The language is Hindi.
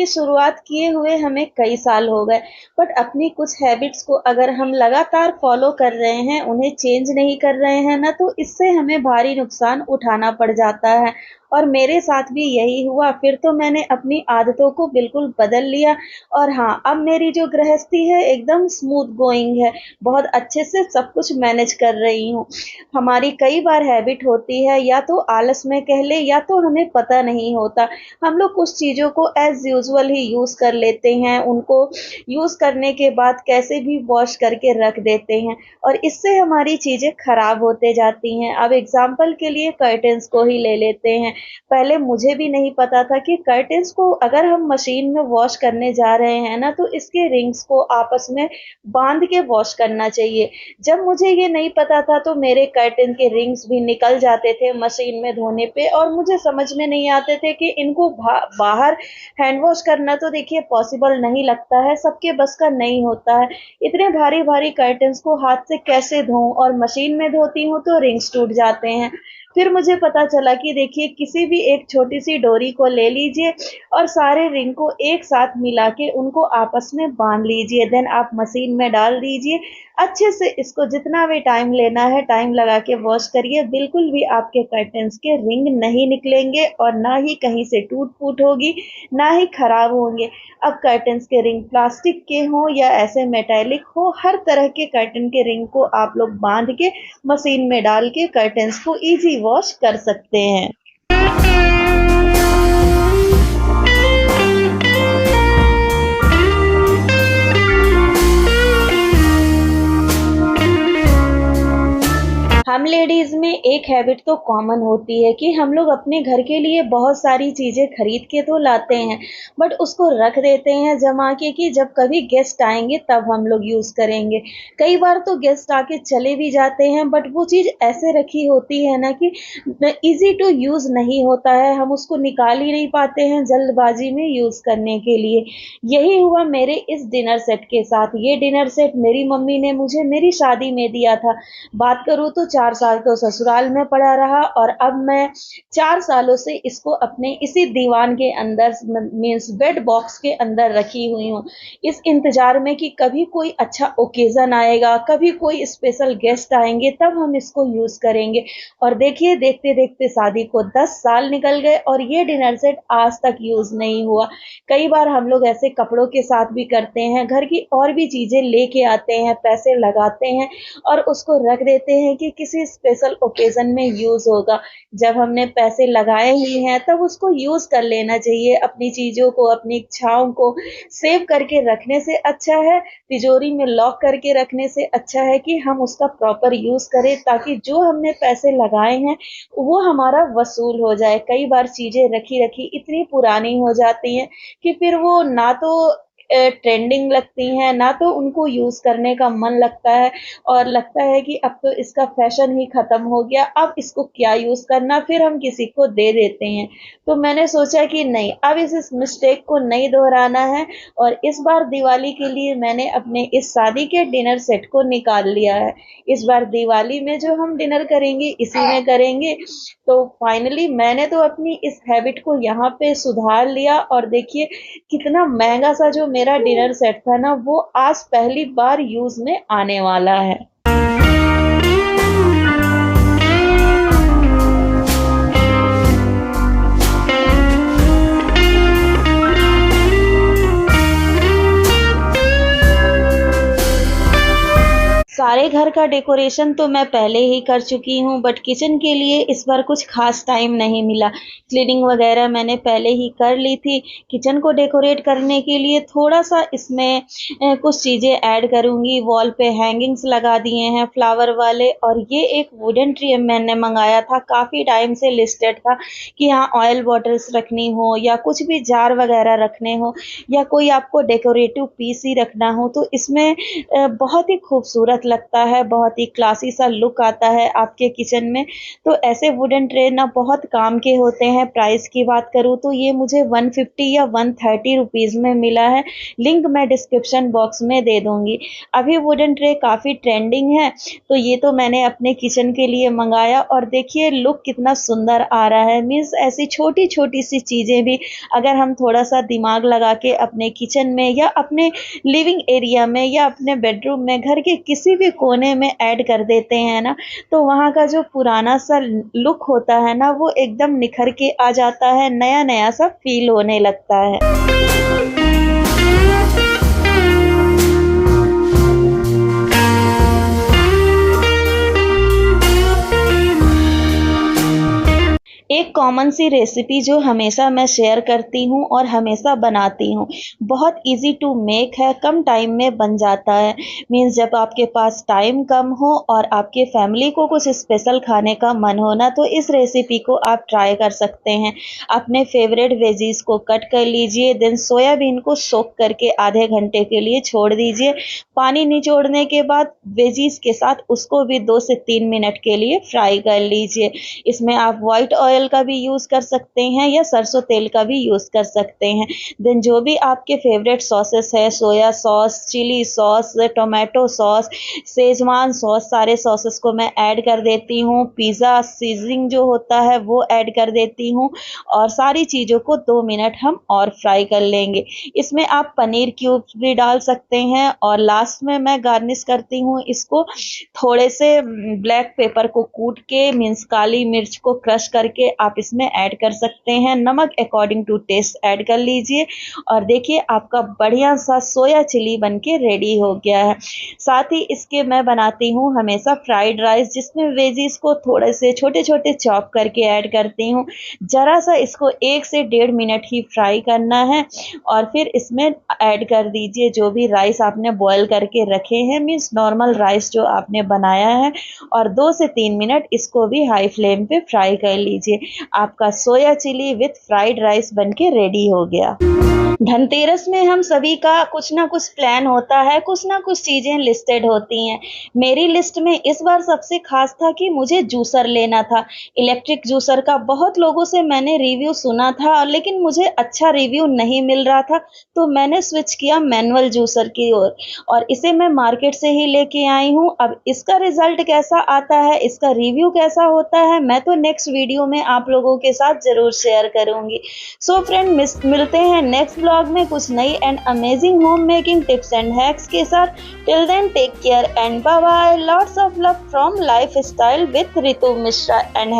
की शुरुआत किए हुए हमें कई साल हो गए, बट अपनी कुछ हैबिट्स को अगर हम लगातार फॉलो कर रहे हैं, उन्हें चेंज नहीं कर रहे हैं ना, तो इससे हमें भारी नुकसान उठाना पड़ जाता है। और मेरे साथ भी यही हुआ। फिर तो मैंने अपनी आदतों को बिल्कुल बदल लिया और हाँ, अब मेरी जो गृहस्थी है एकदम स्मूथ गोइंग है। बहुत अच्छे से सब कुछ मैनेज कर रही हूँ। हमारी कई बार हैबिट होती है, या तो आलस में कह ले या तो हमें पता नहीं होता। हम लोग कुछ चीज़ों को एज़ यूजुअल ही यूज़ कर लेते हैं, उनको यूज़ करने के बाद कैसे भी वॉश करके रख देते हैं और इससे हमारी चीज़ें खराब होते जाती हैं। अब एग्ज़ाम्पल के लिए कर्टेन्स को ही ले लेते हैं। पहले मुझे भी नहीं पता था कि कर्टेन्स को अगर हम मशीन में वॉश करने जा रहे हैं ना, तो इसके रिंग्स को आपस में बाँध के वॉश करना चाहिए। जब मुझे ये नहीं पता था तो मेरे कर्टेन के रिंग्स भी निकल जाते थे मशीन में धोने पे और मुझे समझ में नहीं आते थे कि इनको बाहर हैंड वॉश करना तो देखिए पॉसिबल नहीं लगता है, सबके बस का नहीं होता है। इतने भारी-भारी कर्टेन्स को हाथ से कैसे धोऊँ, और मशीन में धोती हूँ तो रिंग्स टूट जाते हैं। फिर मुझे पता चला कि देखिए किसी भी एक छोटी-सी डोरी को ले लीजिए और सारे रिंग को एक साथ मिला के उनको आपस में बाँध लीजिए। देन आप मशीन में डाल दीजिए। अच्छे से इसको जितना भी टाइम लेना है, टाइम लगा के वॉश करिए। बिल्कुल भी आपके कर्टेन्स के रिंग नहीं निकलेंगे और ना ही कहीं से टूट-फूट होगी, ना ही खराब होंगे। अब कर्टेन्स के रिंग प्लास्टिक के हों या ऐसे मेटालिक हो, हर तरह के कर्टेन के रिंग को आप लोग बाँध के मशीन में डाल के कर्टेन्स को ईज़ी वॉश कर सकते हैं। हम लेडीज़ में एक हैबिट तो कॉमन होती है कि हम लोग अपने घर के लिए बहुत सारी चीज़ें खरीद के तो लाते हैं, बट उसको रख देते हैं जमा के कि जब कभी गेस्ट आएँगे तब हम लोग यूज़ करेंगे। कई बार तो गेस्ट आके चले भी जाते हैं, बट वो चीज़ ऐसे रखी होती है ना कि ईज़ी टू यूज़ नहीं होता है, हम उसको निकाल ही नहीं पाते हैं जल्दबाज़ी में यूज़ करने के लिए। यही हुआ मेरे इस डिनर सेट के साथ। ये डिनर सेट मेरी मम्मी ने मुझे मेरी शादी में दिया था। बात करूँ तो 4 साल तो ससुराल में पड़ा रहा और अब मैं 4 सालों से इसको अपने इसी दीवान के अंदर मीन्स बेड बॉक्स के अंदर रखी हुई हूँ। इस इंतज़ार में कि कभी कोई अच्छा ओकेज़न आएगा, कभी कोई स्पेशल गेस्ट आएँगे तब हम इसको यूज़ करेंगे। और देखिए देखते-देखते शादी को 10 साल निकल गए और ये डिनर सेट आज तक यूज़ नहीं हुआ। कई बार हम लोग ऐसे कपड़ों के साथ भी करते हैं, घर की और भी चीज़ें लेके आते हैं, पैसे लगाते हैं और उसको रख देते हैं कि किसी स्पेशल ओकेज़न में यूज़ होगा। जब हमने पैसे लगाए ही हैं तब उसको यूज़ कर लेना चाहिए। अपनी चीज़ों को, अपनी इच्छाओं को सेव करके रखने से अच्छा है, तिजोरी में लॉक करके रखने से अच्छा है कि हम उसका प्रॉपर यूज़ करें, ताकि जो हमने पैसे लगाए हैं वो हमारा वसूल हो जाए। कई बार चीज़ें रखी-रखी इतनी पुरानी हो जाती हैं कि फिर वो ना तो ट्रेंडिंग लगती हैं, ना तो उनको यूज़ करने का मन लगता है और लगता है कि अब तो इसका फ़ैशन ही ख़त्म हो गया, अब इसको क्या यूज़ करना, फिर हम किसी को दे देते हैं। तो मैंने सोचा कि नहीं, अब इस मिस्टेक को नहीं दोहराना है और इस बार दिवाली के लिए मैंने अपने इस शादी के डिनर सेट को निकाल लिया है। इस बार दिवाली में जो हम डिनर करेंगे, इसी में करेंगे। तो फाइनली मैंने तो अपनी इस हैबिट को यहाँ पे सुधार लिया और देखिए कितना महँगा सा जो मेरा डिनर सेट था ना, वो आज पहली बार यूज़ में आने वाला है। सारे घर का डेकोरेशन तो मैं पहले ही कर चुकी हूँ, बट किचन के लिए इस बार कुछ ख़ास टाइम नहीं मिला। क्लीनिंग वग़ैरह मैंने पहले ही कर ली थी। किचन को डेकोरेट करने के लिए थोड़ा-सा इसमें कुछ चीज़ें ऐड करूँगी। वॉल पे हैंगिंग्स लगा दिए हैं फ्लावर वाले, और ये एक वुडन ट्री मैंने मँगाया था, काफ़ी टाइम से लिस्टेड था कि यहाँ ऑयल बॉटल्स रखनी हो या कुछ भी जार वग़ैरह रखने हो या कोई आपको डेकोरेटिव पीस ही रखना हो, तो इसमें बहुत ही खूबसूरत लगता है, बहुत ही क्लासी सा लुक आता है आपके किचन में। तो ऐसे वुडन ट्रे ना बहुत काम के होते हैं। प्राइस की बात करूँ तो ये मुझे 150 या 130 रुपीज़ में मिला है। लिंक मैं डिस्क्रिप्शन बॉक्स में दे दूँगी। अभी वुडन ट्रे काफ़ी ट्रेंडिंग है, तो ये तो मैंने अपने किचन के लिए मंगाया और देखिए लुक कितना सुंदर आ रहा है। मीन्स ऐसी छोटी-छोटी सी चीज़ें भी अगर हम थोड़ा-सा दिमाग लगा के अपने किचन में या अपने लिविंग एरिया में या अपने बेडरूम में, घर के किसी भी कोने में ऐड कर देते हैं ना, तो वहाँ का जो पुराना सा लुक होता है ना, वो एकदम निखर के आ जाता है, नया-नया सा फ़ील होने लगता है। एक कॉमन सी रेसिपी जो हमेशा मैं शेयर करती हूँ और हमेशा बनाती हूँ, बहुत इजी टू मेक है, कम टाइम में बन जाता है। मीन्स जब आपके पास टाइम कम हो और आपके फैमिली को कुछ स्पेशल खाने का मन हो ना, तो इस रेसिपी को आप ट्राई कर सकते हैं। अपने फेवरेट वेजीज को कट कर लीजिए, देन सोयाबीन को सोक करके आधे घंटे के लिए छोड़ दीजिए। पानी निचोड़ने के बाद वेजीज के साथ उसको भी 2 से 3 मिनट के लिए फ्राई कर लीजिए। इसमें आप व्हाइट ऑयल का भी यूज़ कर सकते हैं या सरसों तेल का भी यूज़ कर सकते हैं। देन जो भी आपके फेवरेट सॉसेस है, soya sauce, chilli sauce, tomato sauce, schezwan sauce, सारे सॉसेस को मैं ऐड कर देती हूँ। पिज़्ज़ा सीज़निंग जो होता है वो ऐड कर देती हूँ और सारी चीज़ों को 2 मिनट हम और फ्राई कर लेंगे। इसमें आप पनीर क्यूब्स भी डाल सकते हैं और लास्ट में मैं गार्निश करती हूँ इसको थोड़े से ब्लैक पेपर को कूट के, मीन्स काली मिर्च को क्रश करके आप इसमें ऐड कर सकते हैं। नमक अकॉर्डिंग टू टेस्ट ऐड कर लीजिए और देखिए आपका बढ़िया सा सोया चिली बनके रेडी हो गया है। साथ ही इसके मैं बनाती हूँ हमेशा फ्राइड राइस, जिसमें वेजीज को थोड़े से छोटे-छोटे चॉप करके ऐड करती हूँ। ज़रा सा इसको 1 से 1.5 मिनट ही फ्राई करना है और फिर इसमें ऐड कर दीजिए जो भी राइस आपने बॉयल करके रखे हैं, मीन्स नॉर्मल राइस जो आपने बनाया है, और 2 से 3 मिनट इसको भी हाई फ्लेम पे फ्राई कर लीजिए। आपका soya chilli with fried rice बनके रेडी हो गया। धनतेरस में हम सभी का कुछ ना कुछ प्लान होता है, कुछ ना कुछ चीज़ें लिस्टेड होती हैं। मेरी लिस्ट में इस बार सबसे खास था कि मुझे जूसर लेना था। इलेक्ट्रिक जूसर का बहुत लोगों से मैंने रिव्यू सुना था, लेकिन मुझे अच्छा रिव्यू नहीं मिल रहा था, तो मैंने स्विच किया मैनुअल जूसर की ओर और इसे मैं मार्केट से ही लेके आई हूँ। अब इसका रिजल्ट कैसा आता है, इसका रिव्यू कैसा होता है, मैं तो नेक्स्ट वीडियो में आप लोगों के साथ ज़रूर शेयर करूँगी। सो फ्रेंड, मिलते हैं नेक्स्ट ब्लॉग में कुछ नई and amazing home making tips and hacks के साथ। Till then take care and bye bye. Lots of love from lifestyle with Ritu Mishra and